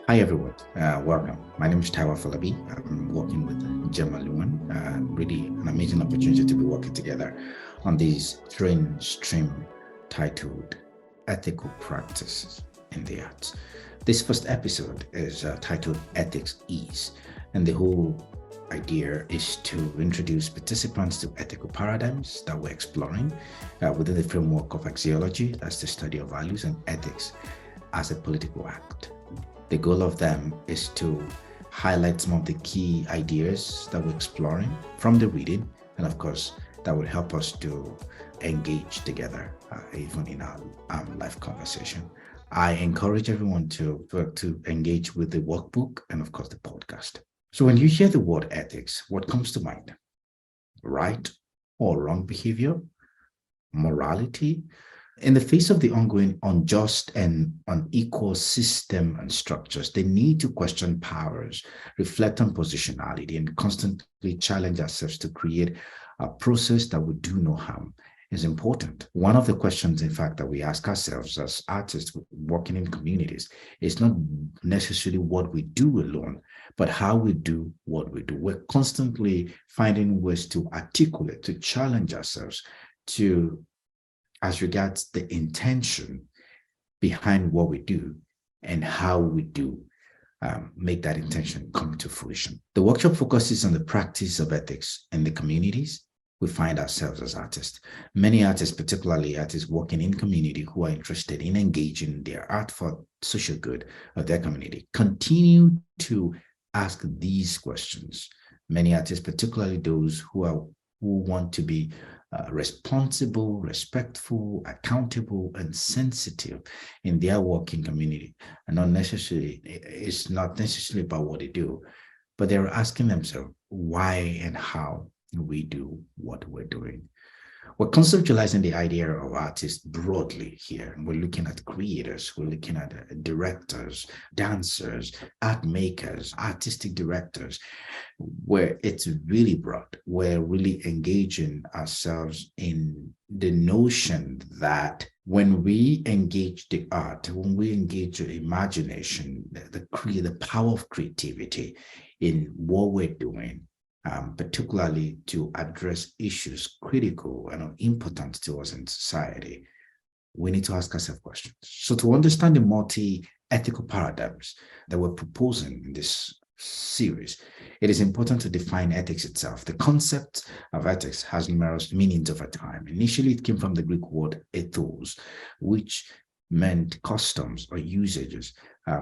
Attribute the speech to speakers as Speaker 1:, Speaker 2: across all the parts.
Speaker 1: Hi everyone, welcome. My name is Taiwa Falabi. I'm working with Gemma Luan. Really an amazing opportunity to be working together on this stream titled Ethical Practices in the Arts. This first episode is titled Ethics Is, and the whole idea is to introduce participants to ethical paradigms that we're exploring within the framework of axiology, that's the study of values, and ethics as a political act. The goal of them is to highlight some of the key ideas that we're exploring from the reading, and of course, that will help us to engage together, even in our live conversation. I encourage everyone to engage with the workbook and, of course, the podcast. So, when you hear the word ethics, what comes to mind? Right or wrong behavior? Morality? In the face of the ongoing unjust and unequal system and structures, they need to question powers, reflect on positionality, and constantly challenge ourselves to create a process that would do no harm is important. One of the questions, in fact, that we ask ourselves as artists working in communities is not necessarily what we do alone, but how we do what we do. We're constantly finding ways to articulate, to challenge ourselves, to as regards the intention behind what we do and how we do make that intention come to fruition. The workshop focuses on the practice of ethics in the communities we find ourselves as artists. Many artists, particularly artists working in community who are interested in engaging their art for social good of their community, continue to ask these questions. Many artists, particularly those who want to be responsible, respectful, accountable, and sensitive in their working community. And it's not necessarily about what they do, but they're asking themselves why and how we do what we're doing. We're conceptualizing the idea of artists broadly here. We're looking at creators, we're looking at directors, dancers, art makers, artistic directors, where it's really broad. We're really engaging ourselves in the notion that when we engage the art, when we engage the imagination, the power of creativity in what we're doing, particularly to address issues critical and important to us in society, we need to ask ourselves questions. So to understand the multi-ethical paradigms that we're proposing in this series, it is important to define ethics itself. The concept of ethics has numerous meanings over time. Initially, it came from the Greek word ethos, which meant customs or usages,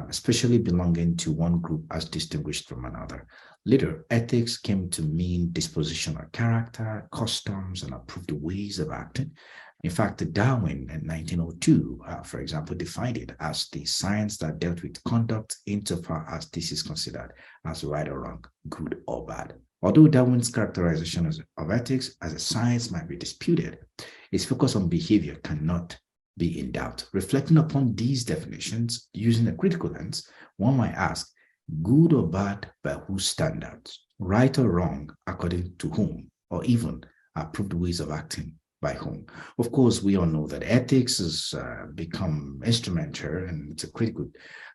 Speaker 1: especially belonging to one group as distinguished from another. Later, ethics came to mean disposition of character, customs, and approved ways of acting. In fact, Darwin in 1902, for example, defined it as the science that dealt with conduct insofar as this is considered as right or wrong, good or bad. Although Darwin's characterization of ethics as a science might be disputed, its focus on behavior cannot be in doubt. Reflecting upon these definitions using a critical lens, one might ask, good or bad by whose standards? Right or wrong according to whom? Or even approved ways of acting by whom? Of course, we all know that ethics has become instrumental and it's a critical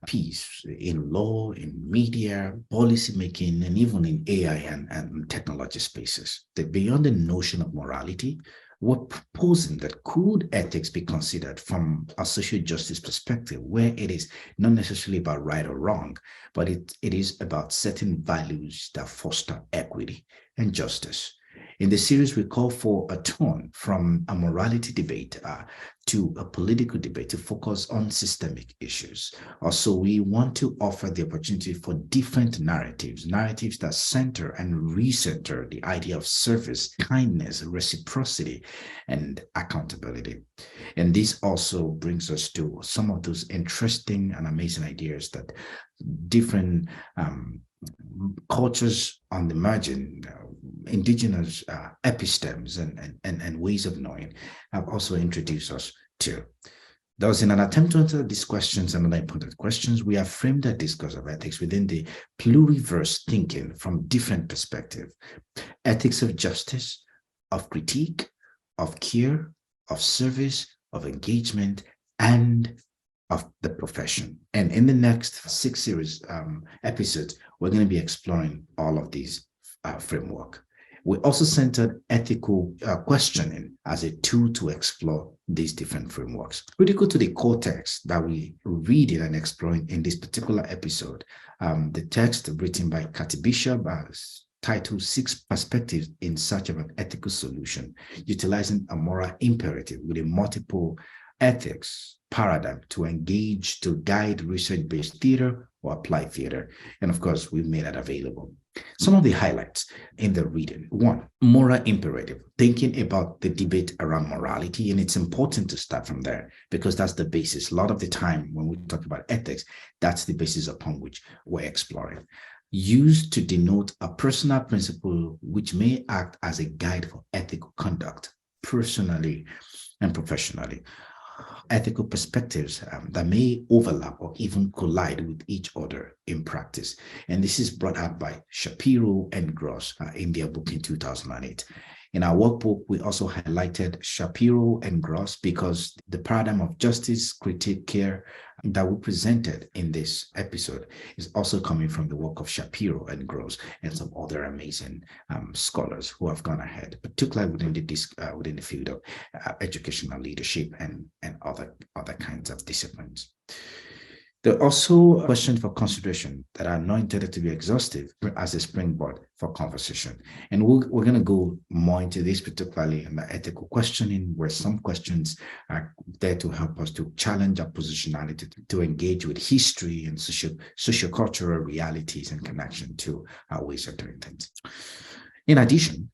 Speaker 1: piece in law, in media, policy making, and even in AI and technology spaces. That beyond the notion of morality, we're proposing that could ethics be considered from a social justice perspective, where it is not necessarily about right or wrong, but it is about certain values that foster equity and justice. In the series, we call for a turn from a morality debate to a political debate to focus on systemic issues. Also, we want to offer the opportunity for different narratives that center and recenter the idea of service, kindness, reciprocity, and accountability. And this also brings us to some of those interesting and amazing ideas that different cultures on the margin, indigenous epistemes and ways of knowing have also introduced us to. Thus, in an attempt to answer these questions and other important questions, we have framed the discourse of ethics within the pluriverse thinking from different perspectives. Ethics of justice, of critique, of care, of service, of engagement, and of the profession. And in the next 6 series episodes, we're going to be exploring all of these framework. We also centered ethical questioning as a tool to explore these different frameworks. Critical to the core text that we reading and exploring in this particular episode, the text written by Cathy Bishop titled 6 Perspectives in Search of an Ethical Solution, utilizing a moral imperative with a multiple ethics paradigm to engage to guide research-based theater or applied theater. And of course, we've made that available. Some of the highlights in the reading. 1, moral imperative, thinking about the debate around morality. And it's important to start from there because that's the basis. A lot of the time when we talk about ethics, that's the basis upon which we're exploring. Used to denote a personal principle which may act as a guide for ethical conduct, personally and professionally. Ethical perspectives that may overlap or even collide with each other in practice. And this is brought up by Shapiro and Gross in their book in 2008. In our workbook, we also highlighted Shapiro and Gross because the paradigm of justice, critique, care that we presented in this episode is also coming from the work of Shapiro and Gross and some other amazing scholars who have gone ahead, particularly within the field of educational leadership and other kinds of disciplines. There are also questions for consideration that are not intended to be exhaustive as a springboard for conversation. And we're going to go more into this, particularly in the ethical questioning, where some questions are there to help us to challenge our positionality, to engage with history and sociocultural realities in connection to our ways of doing things. In addition,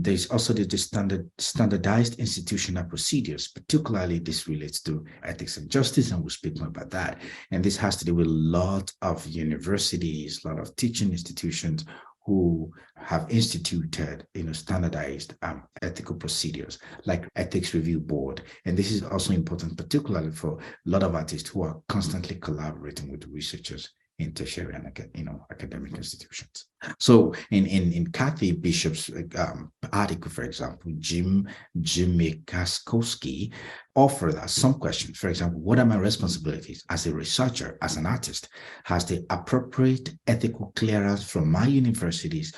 Speaker 1: there's also the standardized institutional procedures, particularly this relates to ethics and justice, and we'll speak more about that. And this has to do with a lot of universities, a lot of teaching institutions who have instituted, standardized ethical procedures like Ethics Review Board. And this is also important, particularly for a lot of artists who are constantly collaborating with researchers in tertiary and academic institutions. So in Cathy Bishop's article, for example, Jim Mikaskowski offered us some questions. For example, what are my responsibilities as a researcher, as an artist? Has the appropriate ethical clearance from my university's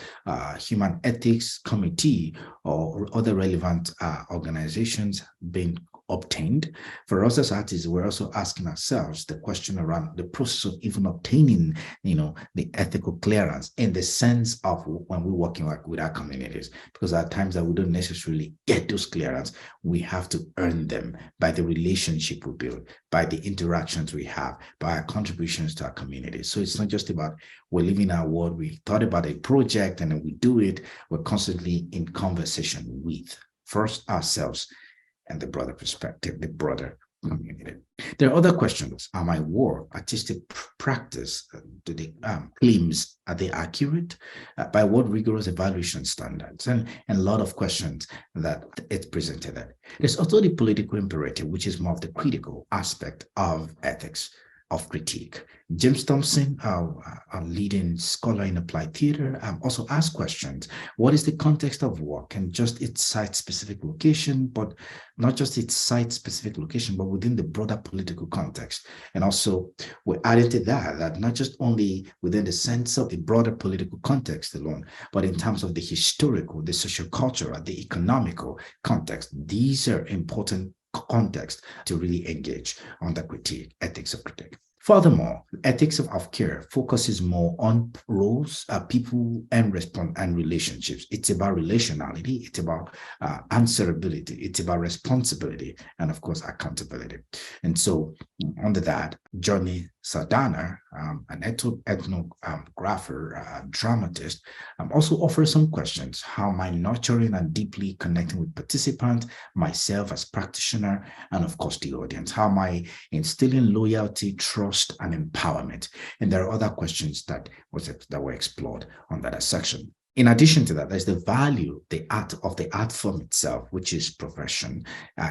Speaker 1: human ethics committee or other relevant organizations been obtained? For us as artists, we're also asking ourselves the question around the process of even obtaining, the ethical clearance in the sense of when we're working with our communities, because at times that we don't necessarily get those clearance, we have to earn them by the relationship we build, by the interactions we have, by our contributions to our communities. So it's not just about we're living our world, we thought about a project and then we do it. We're constantly in conversation with first ourselves and the broader perspective, the broader community. There are other questions. Are my work, artistic practice, do the claims, are they accurate? By what rigorous evaluation standards? And a lot of questions that it's presented at. There's also the political imperative, which is more of the critical aspect of ethics, of critique. James Thompson, a leading scholar in applied theater, also asked questions. What is the context of work and just its site-specific location, but not just its site-specific location, but within the broader political context? And also, we added to that not just only within the sense of the broader political context alone, but in terms of the historical, the sociocultural, the economical context. These are important context to really engage on the critique, ethics of critique. Furthermore, ethics of care focuses more on roles, people, and relationships. It's about relationality. It's about answerability. It's about responsibility, and of course, accountability. And so, under that, Johnny Saldana, an ethnographer, dramatist, also offers some questions. How am I nurturing and deeply connecting with participants, myself as practitioner, and of course, the audience? How am I instilling loyalty, trust, and empowerment? And there are other questions that were explored on that section. In addition to that, there's the value, the art of the art form itself, which is profession.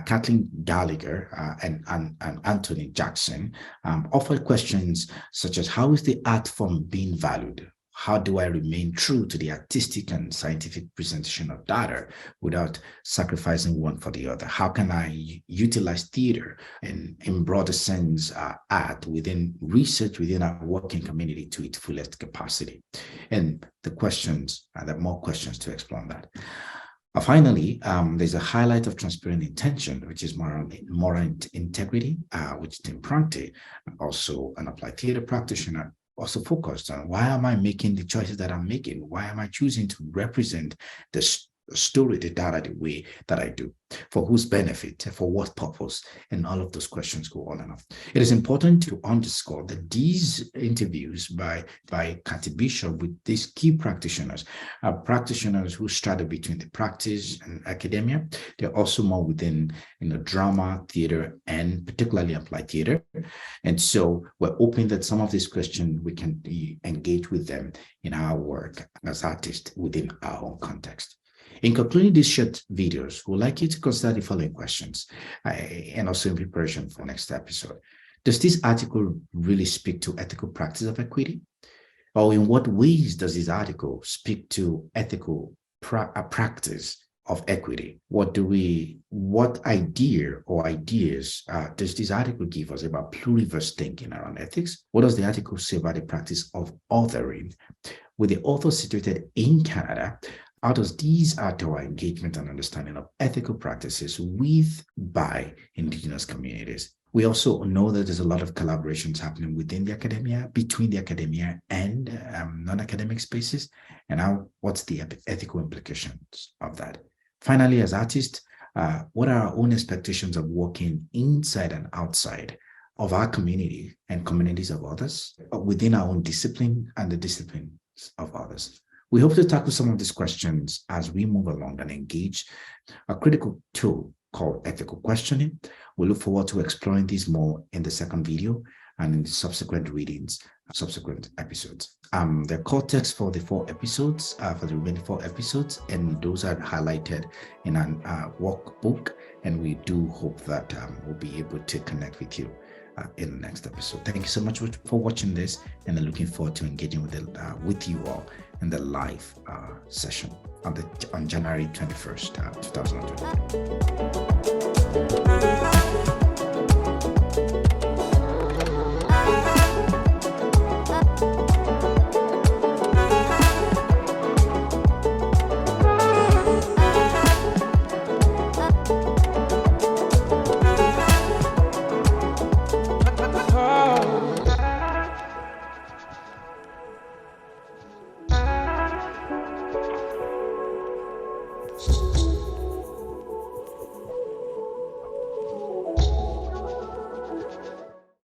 Speaker 1: Kathleen Gallagher and Anthony Jackson offered questions such as, how is the art form being valued? How do I remain true to the artistic and scientific presentation of data without sacrificing one for the other? How can I utilize theater and, in broader sense, art within research, within our working community to its fullest capacity? And the questions, there are more questions to explore on that. Finally, there's a highlight of transparent intention, which is moral integrity, which Tim Prante, also an applied theater practitioner, also focused on. Why am I making the choices that I'm making? Why am I choosing to represent the story, the data, the way that I do? For whose benefit? For what purpose? And all of those questions go on and on. It is important to underscore that these interviews by Kathy Bishop with these key practitioners are practitioners who straddle between the practice and academia. They're also more within drama, theater, and particularly applied theater. And so we're hoping that some of these questions we can engage with them in our work as artists within our own context. In concluding these short videos, we'd like you to consider the following questions and also in preparation for next episode. Does this article really speak to ethical practice of equity? Or in what ways does this article speak to ethical practice of equity? What idea or ideas does this article give us about pluriverse thinking around ethics? What does the article say about the practice of authoring? With the author situated in Canada, how does these add to our engagement and understanding of ethical practices by Indigenous communities? We also know that there's a lot of collaborations happening within the academia, between the academia and non-academic spaces, and what's the ethical implications of that? Finally, as artists, what are our own expectations of working inside and outside of our community and communities of others, within our own discipline and the disciplines of others? We hope to tackle some of these questions as we move along and engage a critical tool called ethical questioning. We look forward to exploring these more in the second video and in the subsequent readings, subsequent episodes. The core text for the 4 episodes, for the remaining 4 episodes, and those are highlighted in a workbook, and we do hope that we'll be able to connect with you in the next episode. Thank you so much for watching this, and I'm looking forward to engaging with you all in the live session on January 21st, 2020.